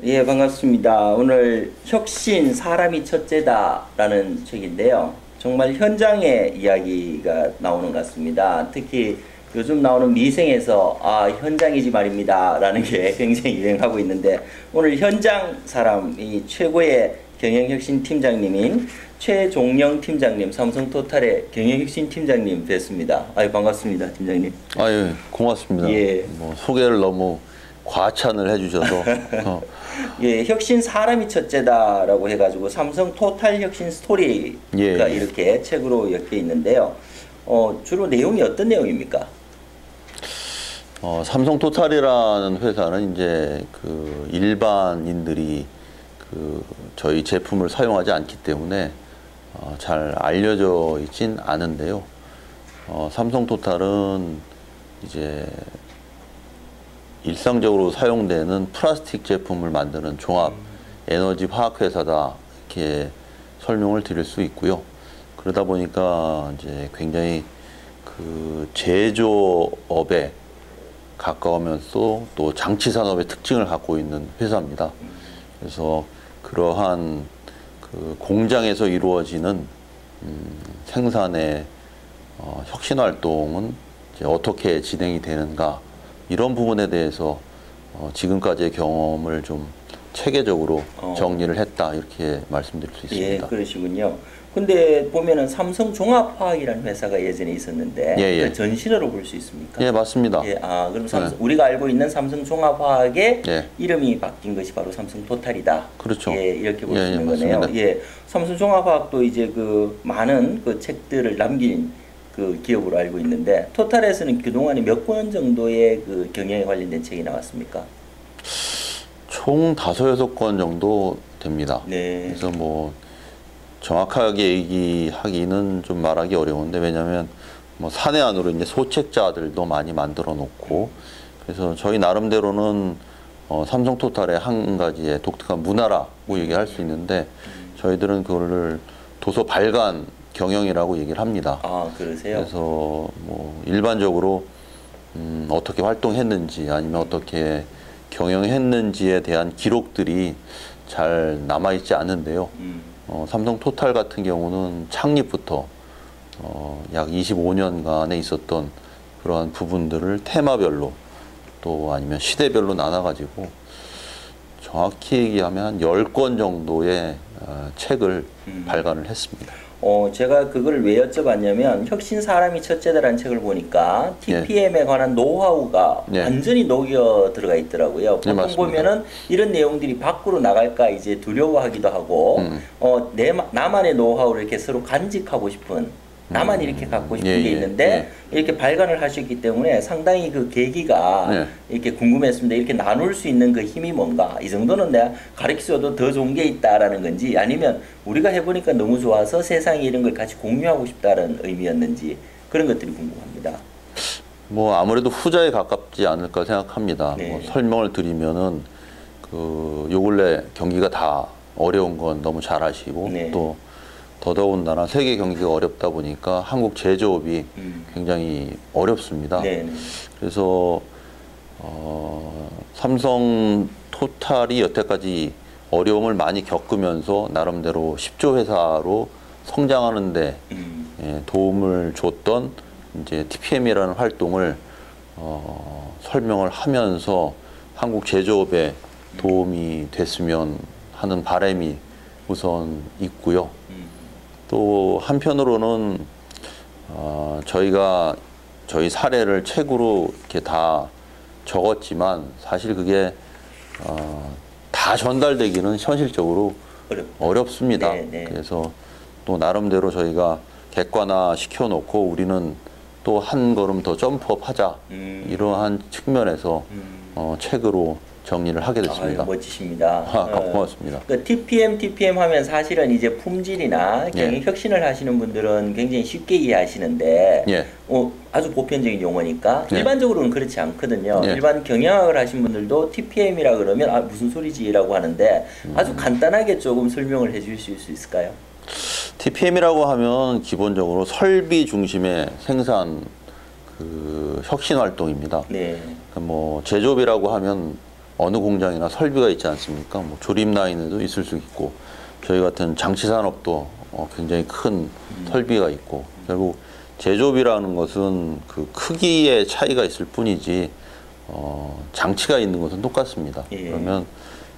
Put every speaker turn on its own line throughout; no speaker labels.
예, 반갑습니다. 오늘 혁신 사람이 첫째다라는 책인데요. 정말 현장의 이야기가 나오는 것 같습니다. 특히 요즘 나오는 미생에서 현장이지 말입니다 라는 게 굉장히 유행하고 있는데, 오늘 현장 사람이 최고의 경영혁신 팀장님인 최종영 팀장님, 삼성토탈의 경영혁신 팀장님 뵙습니다. 반갑습니다, 팀장님.
아유, 고맙습니다.
예.
뭐 소개를 너무 과찬을 해주셔서.
예, 혁신 사람이 첫째다라고 해가지고 삼성토탈 혁신 스토리가
예.
이렇게 책으로 엮여 있는데요. 주로 내용이 어떤 내용입니까?
삼성토탈이라는 회사는 이제 그 일반인들이 그 저희 제품을 사용하지 않기 때문에 잘 알려져 있진 않은데요. 삼성토탈은 이제 일상적으로 사용되는 플라스틱 제품을 만드는 종합 에너지 화학 회사다, 이렇게 설명을 드릴 수 있고요. 그러다 보니까 이제 굉장히 그 제조업에 가까우면서 또 장치 산업의 특징을 갖고 있는 회사입니다. 그래서 그러한 그 공장에서 이루어지는 생산의 혁신 활동은 이제 어떻게 진행이 되는가, 이런 부분에 대해서 지금까지의 경험을 좀 체계적으로 정리를 했다, 이렇게 말씀드릴 수 있습니다.
예, 그러시군요. 근데 보면은 삼성종합화학이라는 회사가 예전에 있었는데
예.
그 전신으로 볼 수 있습니까?
예, 맞습니다.
예, 그럼 우리가 알고 있는 삼성종합화학의
예.
이름이 바뀐 것이 바로 삼성토탈이다.
그렇죠.
예, 이렇게 볼 수 있는
맞습니다.
거네요. 예, 삼성종합화학도 이제 그 많은 그 책들을 남긴 그 기업으로 알고 있는데, 토탈에서는 그동안에 몇 권 정도의 그 경영에 관련된 책이 나왔습니까?
총 5-6권 정도 됩니다.
네.
그래서 뭐 정확하게 얘기하기는 좀 말하기 어려운데, 왜냐하면 뭐 사내 안으로 이제 소책자들도 많이 만들어 놓고, 그래서 저희 나름대로는 삼성토탈의 한 가지의 독특한 문화라고 얘기할 수 있는데, 저희들은 그거를 도서 발간 경영이라고 얘기를 합니다.
그러세요?
그래서 뭐 일반적으로 어떻게 활동했는지, 아니면 어떻게 경영했는지에 대한 기록들이 잘 남아있지 않은데요. 삼성토탈 같은 경우는 창립부터 약 25년간에 있었던 그러한 부분들을 테마별로, 또 아니면 시대별로 나눠가지고 정확히 얘기하면 한 10권 정도의 책을 발간을 했습니다.
제가 그걸 왜 여쭤봤냐면, 혁신 사람이 첫째다라는 책을 보니까 TPM에 관한 노하우가 완전히 녹여 들어가 있더라고요. 보통 보면은 이런 내용들이 밖으로 나갈까 이제 두려워하기도 하고, 나만의 노하우를 이렇게 서로 간직하고 싶은, 나만 이렇게 갖고 싶은 게 있는데 이렇게 발간을 하셨기 때문에 상당히 그 계기가 이렇게 궁금했습니다. 이렇게 나눌 수 있는 그 힘이 뭔가, 이 정도는 내가 가르치셔도 더 좋은 게 있다라는 건지, 아니면 우리가 해보니까 너무 좋아서 세상에 이런 걸 같이 공유하고 싶다는 의미였는지, 그런 것들이 궁금합니다.
뭐 아무래도 후자에 가깝지 않을까 생각합니다.
네.
뭐 설명을 드리면은 요 근래 경기가 다 어려운 건 너무 잘 아시고, 또 더더군다나 세계 경기가 어렵다 보니까 한국 제조업이 굉장히 어렵습니다. 그래서 삼성 토탈이 여태까지 어려움을 많이 겪으면서 나름대로 10조 회사로 성장하는데 도움을 줬던 이제 TPM이라는 활동을 설명을 하면서 한국 제조업에 도움이 됐으면 하는 바람이 우선 있고요. 또 한편으로는 저희가 저희 사례를 책으로 이렇게 다 적었지만, 사실 그게 다 전달되기는 현실적으로 어렵습니다. 그래서 또 나름대로 저희가 객관화 시켜놓고 우리는 또 한 걸음 더 점프업 하자, 이러한 측면에서 책으로 정리를 하게 됐습니다.
멋지십니다.
고맙습니다.
그 TPM 하면 사실은 이제 품질이나 경영 혁신을 하시는 분들은 굉장히 쉽게 이해하시는데, 아주 보편적인 용어니까 일반적으로는 그렇지 않거든요. 일반 경영학을 하신 분들도 TPM이라 그러면 무슨 소리지라고 하는데, 아주 간단하게 조금 설명을 해 주실 수 있을까요?
TPM이라고 하면 기본적으로 설비 중심의 생산 그 혁신 활동입니다. 뭐 제조업이라고 하면 어느 공장이나 설비가 있지 않습니까? 뭐 조립 라인에도 있을 수 있고 저희 같은 장치 산업도 굉장히 큰 설비가 있고 결국 제조업이라는 것은 그 크기의 차이가 있을 뿐이지 장치가 있는 것은 똑같습니다.
예.
그러면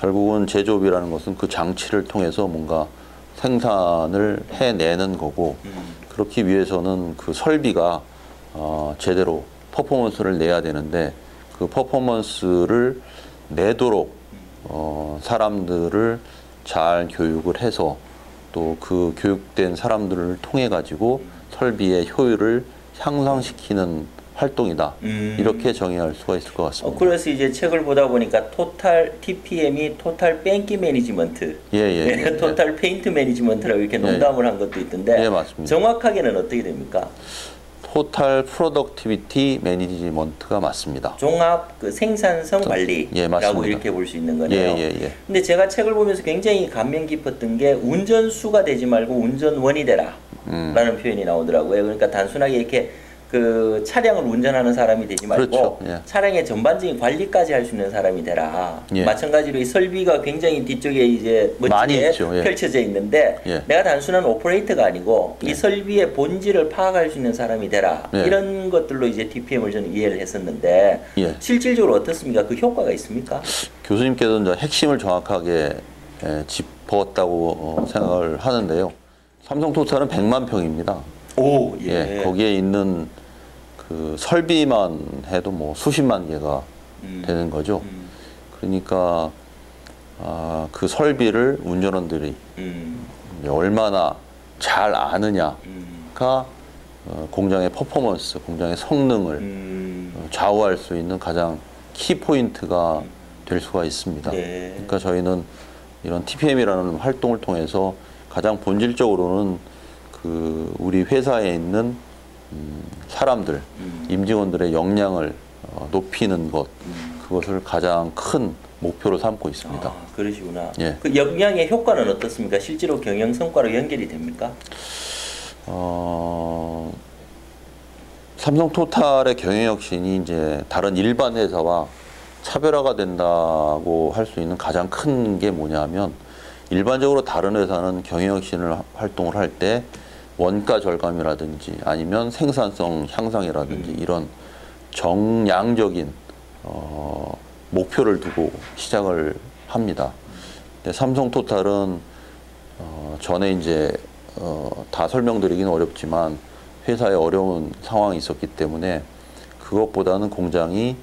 결국은 제조업이라는 것은 그 장치를 통해서 뭔가 생산을 해내는 거고 그렇기 위해서는 그 설비가 제대로 퍼포먼스를 내야 되는데 그 퍼포먼스를 내도록 사람들을 잘 교육을 해서 또 그 교육된 사람들을 통해 가지고 설비의 효율을 향상시키는 활동이다. 이렇게 정의할 수가 있을 것 같습니다.
그래서 이제 책을 보다 보니까 토탈 TPM이 토탈 뺑기 매니지먼트, 토탈 페인트 매니지먼트라고 이렇게 농담을 한 것도 있던데
예, 맞습니다.
정확하게는 어떻게 됩니까?
토탈 프로덕티비티 매니지먼트가 맞습니다.
종합 그 생산성 관리라고 이렇게 볼 수 있는 거네요. 근데 제가 책을 보면서 굉장히 감명 깊었던 게 운전수가 되지 말고 운전원이 되라 라는 표현이 나오더라고요. 그러니까 단순하게 이렇게 그 차량을 운전하는 사람이 되지 말고
그렇죠.
차량의 전반적인 관리까지 할 수 있는 사람이 되라. 마찬가지로 이 설비가 굉장히 뒤쪽에 이제 멋지게 펼쳐져 있는데 내가 단순한 오퍼레이터가 아니고 이 설비의 본질을 파악할 수 있는 사람이 되라. 이런 것들로 이제 TPM을 저는 이해를 했었는데 실질적으로 어떻습니까? 그 효과가 있습니까?
교수님께서 이제 핵심을 정확하게 짚었다고 생각을 하는데요. 삼성토탈은 100만 평입니다.
오,
거기에 있는 그 설비만 해도 뭐 수십만 개가 되는 거죠. 그러니까 그 설비를 운전원들이 얼마나 잘 아느냐가 공장의 퍼포먼스, 공장의 성능을 좌우할 수 있는 가장 키포인트가 될 수가 있습니다. 그러니까 저희는 이런 TPM이라는 활동을 통해서 가장 본질적으로는 그 우리 회사에 있는 사람들, 임직원들의 역량을 높이는 것, 그것을 가장 큰 목표로 삼고 있습니다.
그러시구나. 그 역량의 효과는 어떻습니까? 실제로 경영 성과로 연결이 됩니까?
삼성토탈의 경영 혁신이 이제 다른 일반 회사와 차별화가 된다고 할 수 있는 가장 큰 게 뭐냐면 일반적으로 다른 회사는 경영 혁신을 활동을 할 때 원가 절감이라든지 아니면 생산성 향상이라든지 이런 정량적인 목표를 두고 시작을 합니다. 근데 삼성토탈은 전에 이제 다 설명드리기는 어렵지만 회사에 어려운 상황이 있었기 때문에 그것보다는 공장이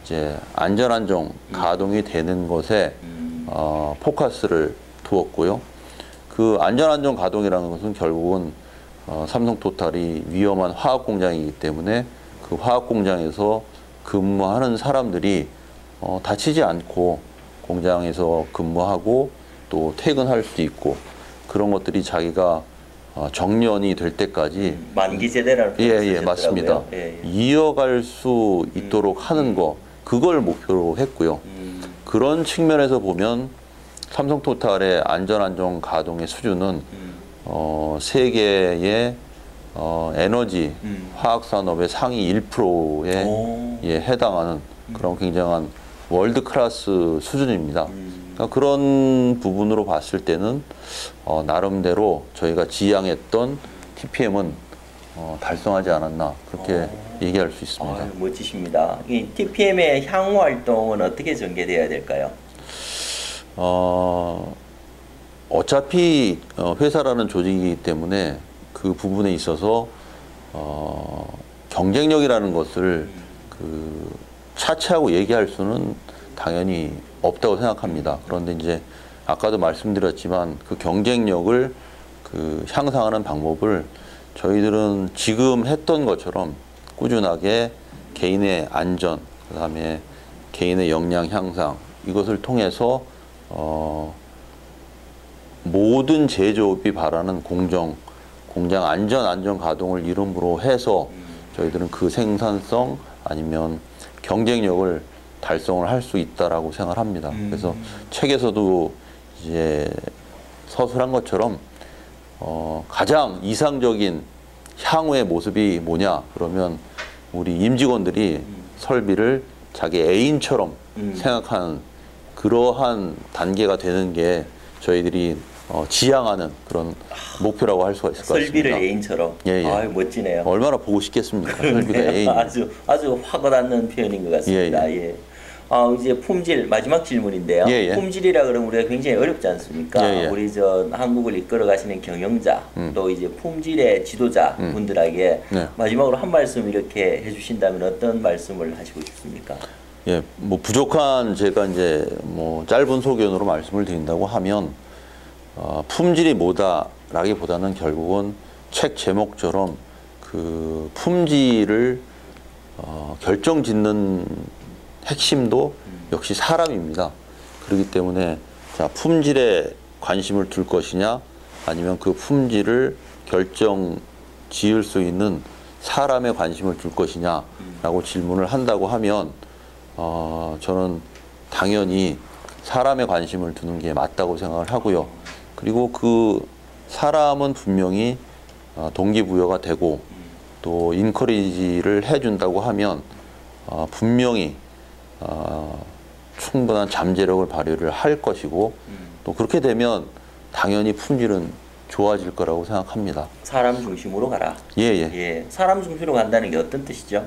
이제 안전 가동이 되는 것에 포커스를 두었고요. 그 안전 가동이라는 것은 결국은 삼성토탈이 위험한 화학 공장이기 때문에 그 화학 공장에서 근무하는 사람들이 다치지 않고 공장에서 근무하고 또 퇴근할 수 있고 그런 것들이 자기가 정년이 될 때까지
만기제대라는
표현을 맞습니다. 이어갈 수 있도록 하는 거 그걸 목표로 했고요. 그런 측면에서 보면 삼성토탈의 안전 가동의 수준은 세계의 에너지 화학 산업의 상위 1%에 해당하는 그런 굉장한 월드 클래스 수준입니다. 그러니까 그런 부분으로 봤을 때는 나름대로 저희가 지향했던 TPM은 달성하지 않았나 그렇게 얘기할 수 있습니다.
멋지십니다. 이 TPM의 향후 활동은 어떻게 전개돼야 될까요?
어차피 회사라는 조직이기 때문에 그 부분에 있어서 경쟁력이라는 것을 그 차치하고 얘기할 수는 당연히 없다고 생각합니다. 그런데 이제 아까도 말씀드렸지만 그 경쟁력을 그 향상하는 방법을 저희들은 지금 했던 것처럼 꾸준하게 개인의 안전, 그다음에 개인의 역량 향상 이것을 통해서 모든 제조업이 바라는 공장 안전 가동을 이름으로 해서 저희들은 그 생산성 아니면 경쟁력을 달성을 할 수 있다라고 생각합니다. 그래서 책에서도 이제 서술한 것처럼 가장 이상적인 향후의 모습이 뭐냐 그러면 우리 임직원들이 설비를 자기 애인처럼 생각하는 그러한 단계가 되는 게 저희들이 지향하는 그런 목표라고 할 수가 있을 것 같습니다.
설비를 애인처럼.
예, 예.
아유, 멋지네요.
얼마나 보고 싶겠습니까? 설비가 애인.
아주 확 와닿는 표현인 것 같습니다.
예, 예.
예. 이제 품질 마지막 질문인데요.
예, 예.
품질이라 그러면 우리가 굉장히 어렵지 않습니까?
예, 예.
우리 한국을 이끌어 가시는 경영자 또 이제 품질의 지도자 분들에게
네.
마지막으로 한 말씀 이렇게 해주신다면 어떤 말씀을 하시고 싶습니까?
예, 뭐 부족한 제가 이제 뭐 짧은 소견으로 말씀을 드린다고 하면 품질이 뭐다라기보다는 결국은 책 제목처럼 그 품질을 결정짓는 핵심도 역시 사람입니다. 그렇기 때문에 자, 품질에 관심을 둘 것이냐 아니면 그 품질을 결정 지을 수 있는 사람에 관심을 둘 것이냐라고 질문을 한다고 하면 저는 당연히 사람에 관심을 두는 게 맞다고 생각을 하고요. 그리고 그 사람은 분명히 동기부여가 되고 또 인커리지를 해준다고 하면 분명히 충분한 잠재력을 발휘를 할 것이고 또 그렇게 되면 당연히 품질은 좋아질 거라고 생각합니다.
사람 중심으로 가라.
예, 예.
예. 사람 중심으로 간다는 게 어떤 뜻이죠?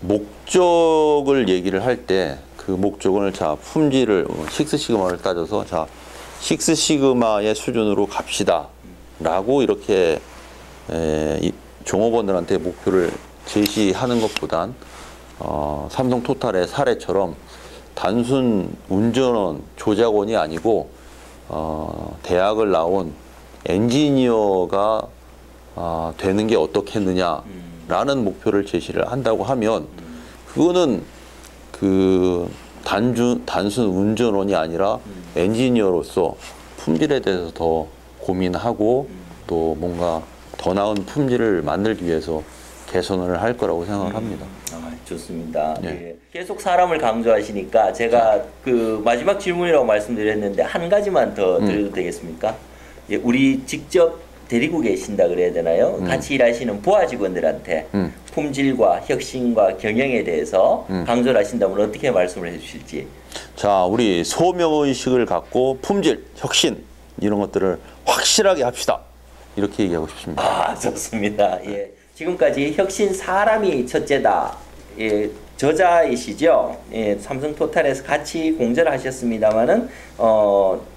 목적을 얘기를 할 때 그 목적을 자 품질을 식스시그마를 따져서 자 식스시그마의 수준으로 갑시다 라고 이렇게 종업원들한테 목표를 제시하는 것보단 삼성토탈의 사례처럼 단순 운전원 조작원이 아니고 대학을 나온 엔지니어가 되는 게 어떻겠느냐라는 목표를 제시를 한다고 하면 그거는 그 단순 운전원이 아니라 엔지니어로서 품질에 대해서 더 고민하고 또 뭔가 더 나은 품질을 만들기 위해서 개선을 할 거라고 생각을 합니다.
좋습니다.
예.
예. 계속 사람을 강조하시니까 제가 그 마지막 질문이라고 말씀드렸는데 한 가지만 더 드려도 되겠습니까? 예, 우리 직접 데리고 계신다 그래야 되나요? 같이 일하시는 부하 직원들한테 품질과 혁신과 경영에 대해서 강조를 하신다면 어떻게 말씀을 해주실지.
자, 우리 소명의식을 갖고 품질, 혁신 이런 것들을 확실하게 합시다. 이렇게 얘기하고 싶습니다.
좋습니다. 예. 지금까지 혁신 사람이 첫째다. 예, 저자이시죠. 예, 삼성토탈에서 같이 공저를 하셨습니다만은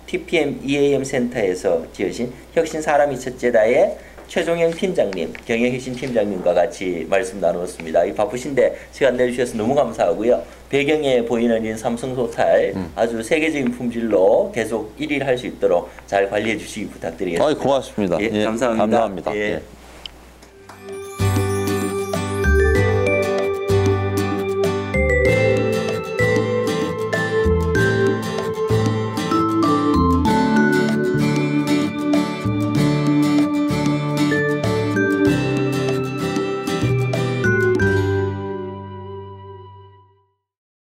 TPM EAM 센터에서 지으신 혁신 사람이 첫째다의 최종영 팀장님, 경영혁신 팀장님과 같이 말씀 나누었습니다. 이 바쁘신데 시간 내주셔서 너무 감사하고요. 배경에 보이는 이 삼성토탈 아주 세계적인 품질로 계속 1위를 할 수 있도록 잘 관리해 주시기 부탁드리겠습니다.
고맙습니다.
예, 감사합니다.
감사합니다.
예.
예.